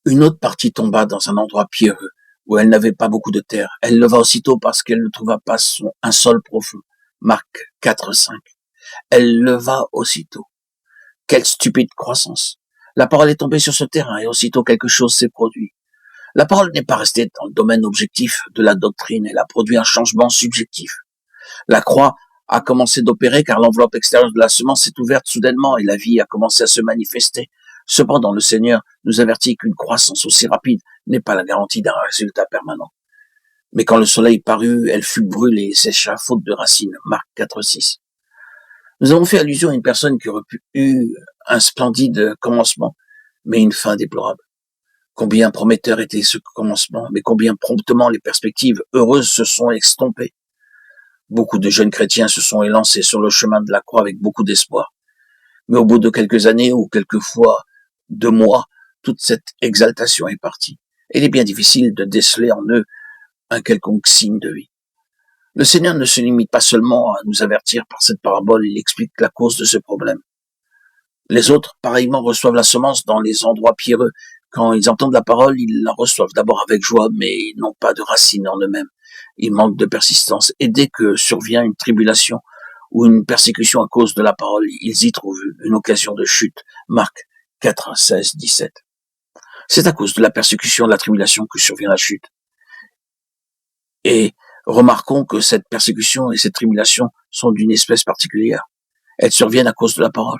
Une autre partie tomba dans un endroit pierreux, où elle n'avait pas beaucoup de terre. Elle leva aussitôt parce qu'elle ne trouva pas un sol profond. Marc 4, 5. Elle leva aussitôt. Quelle stupide croissance. La parole est tombée sur ce terrain et aussitôt quelque chose s'est produit. La parole n'est pas restée dans le domaine objectif de la doctrine, elle a produit un changement subjectif. La croix a commencé d'opérer car l'enveloppe extérieure de la semence s'est ouverte soudainement et la vie a commencé à se manifester. Cependant, le Seigneur nous avertit qu'une croissance aussi rapide n'est pas la garantie d'un résultat permanent. Mais quand le soleil parut, elle fut brûlée et sécha faute de racines. Marc 4, 6. Nous avons fait allusion à une personne qui aurait eu un splendide commencement, mais une fin déplorable. Combien prometteur était ce commencement, mais combien promptement les perspectives heureuses se sont estompées. Beaucoup de jeunes chrétiens se sont élancés sur le chemin de la croix avec beaucoup d'espoir. Mais au bout de quelques années ou quelquefois de mois, toute cette exaltation est partie. Il est bien difficile de déceler en eux un quelconque signe de vie. Le Seigneur ne se limite pas seulement à nous avertir par cette parabole, il explique la cause de ce problème. Les autres, pareillement, reçoivent la semence dans les endroits pierreux. Quand ils entendent la parole, ils la reçoivent d'abord avec joie, mais n'ont pas de racines en eux-mêmes. Ils manquent de persistance. Et dès que survient une tribulation ou une persécution à cause de la parole, ils y trouvent une occasion de chute. Marc 4, 16, 17. C'est à cause de la persécution, de la tribulation que survient la chute. Et remarquons que cette persécution et cette tribulation sont d'une espèce particulière. Elles surviennent à cause de la parole.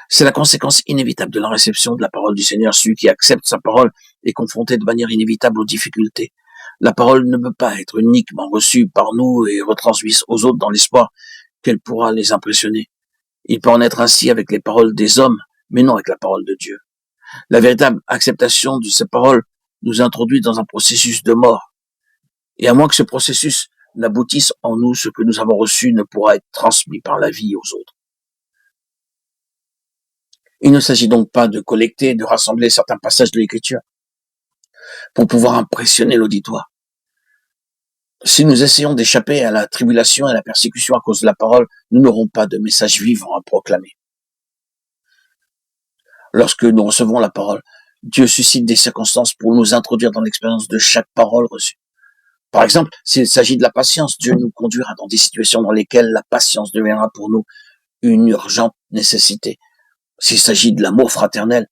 C'est la conséquence inévitable de la réception de la parole du Seigneur. Celui qui accepte sa parole est confronté de manière inévitable aux difficultés. La parole ne peut pas être uniquement reçue par nous et retransmise aux autres dans l'espoir qu'elle pourra les impressionner. Il peut en être ainsi avec les paroles des hommes, mais non avec la parole de Dieu. La véritable acceptation de ces paroles nous introduit dans un processus de mort. Et à moins que ce processus n'aboutisse en nous, ce que nous avons reçu ne pourra être transmis par la vie aux autres. Il ne s'agit donc pas de collecter, de rassembler certains passages de l'Écriture pour pouvoir impressionner l'auditoire. Si nous essayons d'échapper à la tribulation et à la persécution à cause de la parole, nous n'aurons pas de message vivant à proclamer. Lorsque nous recevons la parole, Dieu suscite des circonstances pour nous introduire dans l'expérience de chaque parole reçue. Par exemple, s'il s'agit de la patience, Dieu nous conduira dans des situations dans lesquelles la patience deviendra pour nous une urgente nécessité. S'il s'agit de l'amour fraternel,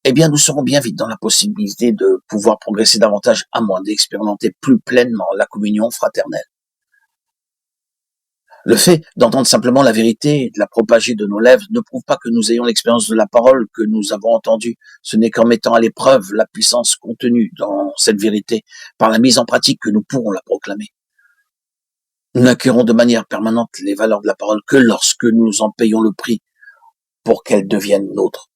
eh bien, nous serons bien vite dans la possibilité de pouvoir progresser davantage à moins d'expérimenter plus pleinement la communion fraternelle. Le fait d'entendre simplement la vérité et de la propager de nos lèvres ne prouve pas que nous ayons l'expérience de la parole que nous avons entendue. Ce n'est qu'en mettant à l'épreuve la puissance contenue dans cette vérité, par la mise en pratique que nous pourrons la proclamer. Nous n'acquérons de manière permanente les valeurs de la parole que lorsque nous en payons le prix pour qu'elle devienne nôtre.